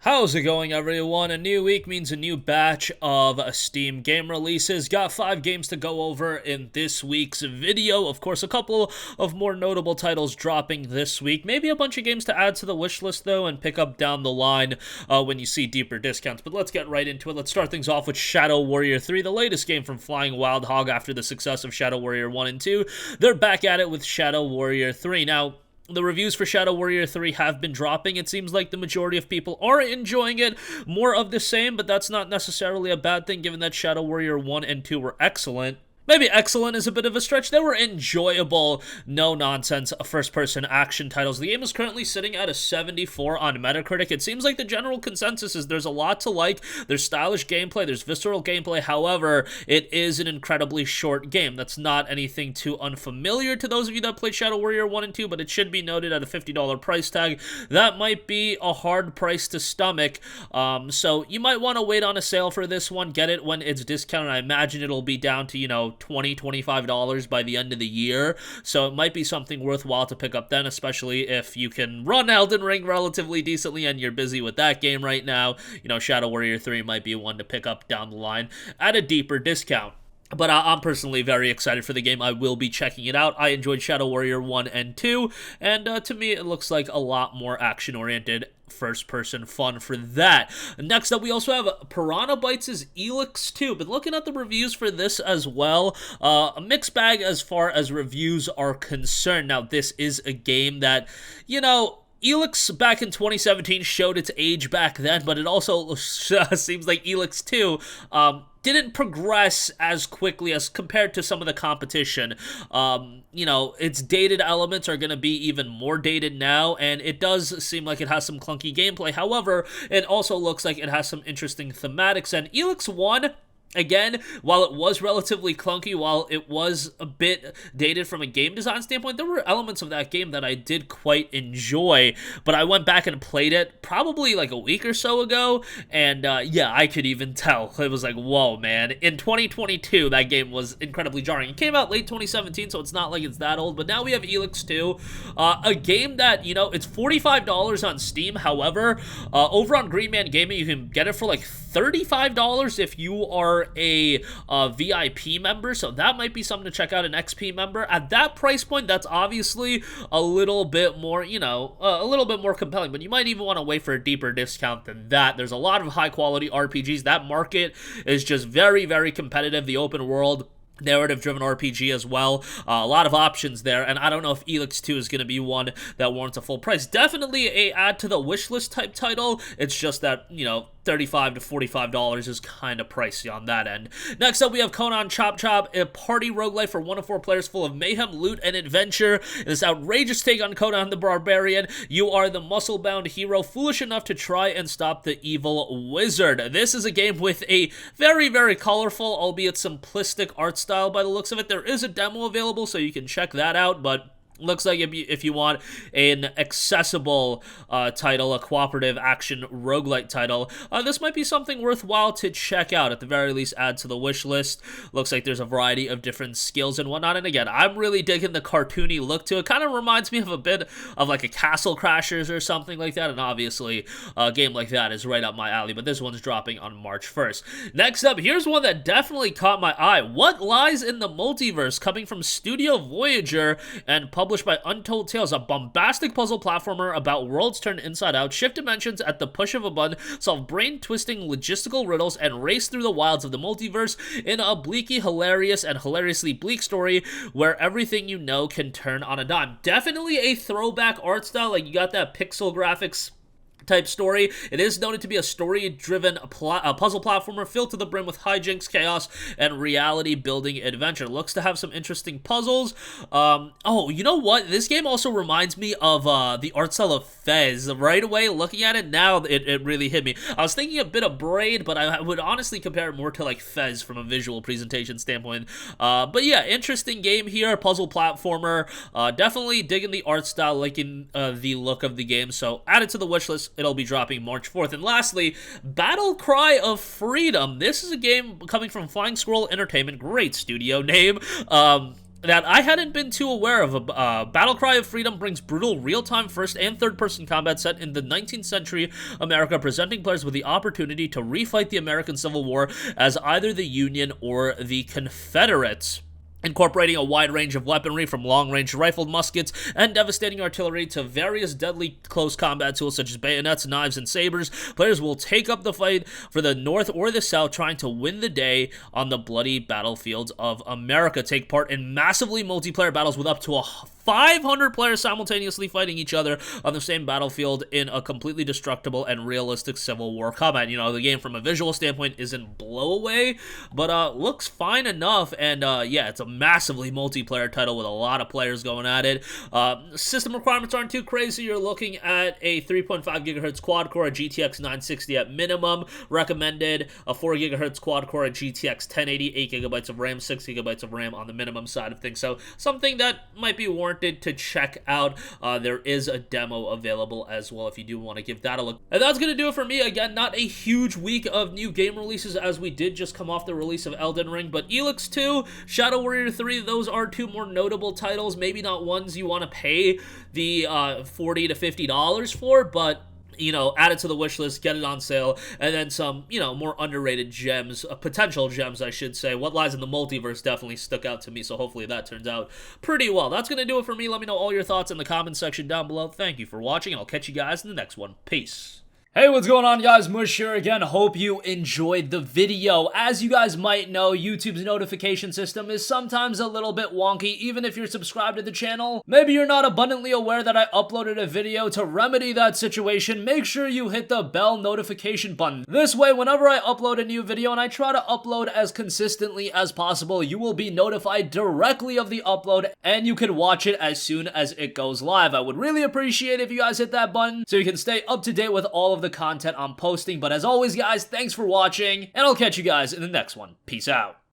How's it going, everyone? A new week means a new batch of Steam game releases. Got 5 games to go over in this week's video. Of course, a couple of more notable titles dropping this week. Maybe a bunch of games to add to the wish list, though, and pick up down the line when you see deeper discounts. But let's get right into it. Let's start things off with Shadow Warrior 3, the latest game from Flying Wild Hog after the success of Shadow Warrior 1 and 2. They're back at it with Shadow Warrior 3. Now, the reviews for Shadow Warrior 3 have been dropping. It seems like the majority of people are enjoying it. More of the same, but that's not necessarily a bad thing given that Shadow Warrior 1 and 2 were excellent. Maybe excellent is a bit of a stretch. They were enjoyable, no-nonsense, first-person action titles. The game is currently sitting at a 74 on Metacritic. It seems like the general consensus is there's a lot to like. There's stylish gameplay, there's visceral gameplay. However, it is an incredibly short game. That's not anything too unfamiliar to those of you that played Shadow Warrior 1 and 2, but it should be noted at a $50 price tag. That might be a hard price to stomach, so you might want to wait on a sale for this one. Get it when it's discounted. I imagine it'll be down to, $20-$25 by the end of the year, so it might be something worthwhile to pick up then, especially if you can run Elden Ring relatively decently and you're busy with that game right now. Shadow Warrior 3 might be one to pick up down the line at a deeper discount. But I'm personally very excited for the game. I will be checking it out. I enjoyed Shadow Warrior 1 and 2, and to me it looks like a lot more action-oriented first-person fun for that. Next up, we also have Piranha Bytes' Elex 2. Been looking at the reviews for this as well. A mixed bag as far as reviews are concerned. Now, this is a game that, Elex back in 2017 showed its age back then, but it also seems like Elex 2 didn't progress as quickly as compared to some of the competition. Its dated elements are going to be even more dated now, and it does seem like it has some clunky gameplay. However, it also looks like it has some interesting thematics, and Elex 1... Again, while it was relatively clunky, while it was a bit dated from a game design standpoint, there were elements of that game that I did quite enjoy, but I went back and played it probably like a week or so ago, and yeah, I could even tell. It was like, whoa, man. In 2022, that game was incredibly jarring. It came out late 2017, so it's not like it's that old, but now we have Elex 2, a game that, it's $45 on Steam. However, over on Green Man Gaming, you can get it for like $35 if you are a VIP member, so that might be something to check out. An XP member at that price point, that's obviously a little bit more, a little bit more compelling, but you might even want to wait for a deeper discount than that. There's a lot of high quality RPGs. That market is just very, very competitive. The open world narrative-driven RPG as well. A lot of options there, and I don't know if Elex 2 is going to be one that warrants a full price. Definitely a add to the wish list type title. It's just that, $35 to $45 is kind of pricey on that end. Next up, we have Conan Chop Chop, a party roguelite for 1 to 4 players full of mayhem, loot, and adventure. In this outrageous take on Conan the Barbarian, you are the muscle-bound hero foolish enough to try and stop the evil wizard. This is a game with a very, very colorful, albeit simplistic art style by the looks of it. There is a demo available, so you can check that out, but looks like if you want an accessible title, a cooperative action roguelite title, this might be something worthwhile to check out. At the very least, add to the wish list. Looks like there's a variety of different skills and whatnot. And again, I'm really digging the cartoony look to it. Kind of reminds me of a bit of like a Castle Crashers or something like that. And obviously, a game like that is right up my alley. But this one's dropping on March 1st. Next up, here's one that definitely caught my eye. What Lies in the Multiverse, coming from Studio Voyager and published by Untold Tales, a bombastic puzzle platformer about worlds turned inside out, shift dimensions at the push of a button, solve brain-twisting logistical riddles, and race through the wilds of the multiverse in a bleaky, hilarious, and hilariously bleak story where everything you know can turn on a dime. Definitely a throwback art style, like you got that pixel graphics type story. It is noted to be a story-driven puzzle platformer filled to the brim with hijinks, chaos, and reality-building adventure. Looks to have some interesting puzzles. Oh, you know what? This game also reminds me of the art style of Fez. Right away, looking at it now, it really hit me. I was thinking a bit of Braid, but I would honestly compare it more to like Fez from a visual presentation standpoint. But yeah, interesting game here, puzzle platformer. Definitely digging the art style, liking the look of the game, so add it to the wish list. It'll be dropping March 4th. And lastly, Battle Cry of Freedom. This is a game coming from Flying Squirrel Entertainment. Great studio name. that I hadn't been too aware of. Battle Cry of Freedom brings brutal real-time first and third-person combat set in the 19th century America, presenting players with the opportunity to refight the American Civil War as either the Union or the Confederates, incorporating a wide range of weaponry from long-range rifled muskets and devastating artillery to various deadly close combat tools such as bayonets, knives, and sabers. Players will take up the fight for the North or the South, trying to win the day on the bloody battlefields of America. Take part in massively multiplayer battles with up to 500 players simultaneously fighting each other on the same battlefield in a completely destructible and realistic Civil War combat. You know, the game from a visual standpoint isn't blow away, but looks fine enough, and yeah, it's a massively multiplayer title with a lot of players going at it. System requirements aren't too crazy. You're looking at a 3.5 gigahertz quad core, a GTX 960 at minimum, recommended a 4 gigahertz quad core, a GTX 1080, 8 gigabytes of RAM, 6 gigabytes of RAM on the minimum side of things. So something that might be warranted to check out. There is a demo available as well if you do want to give that a look. And that's going to do it for me. Again, not a huge week of new game releases as we did just come off the release of Elden Ring, but Elex 2, Shadow Warrior 3, those are two more notable titles. Maybe not ones you want to pay the $40 to $50 for, but you know, add it to the wish list, get it on sale, and then some, you know, more underrated gems, potential gems, I should say. What Lies in the Multiverse definitely stuck out to me, so hopefully that turns out pretty well. That's going to do it for me. Let me know all your thoughts in the comments section down below. Thank you for watching, and I'll catch you guys in the next one. Peace. Hey, what's going on, guys? Mush here again. Hope you enjoyed the video. As you guys might know, YouTube's notification system is sometimes a little bit wonky, even if you're subscribed to the channel. Maybe you're not abundantly aware that I uploaded a video. To remedy that situation, make sure you hit the bell notification button. This way, whenever I upload a new video, and I try to upload as consistently as possible, you will be notified directly of the upload, and you can watch it as soon as it goes live. I would really appreciate if you guys hit that button so you can stay up to date with all of the content I'm posting. But as always, guys, thanks for watching, and I'll catch you guys in the next one. Peace out.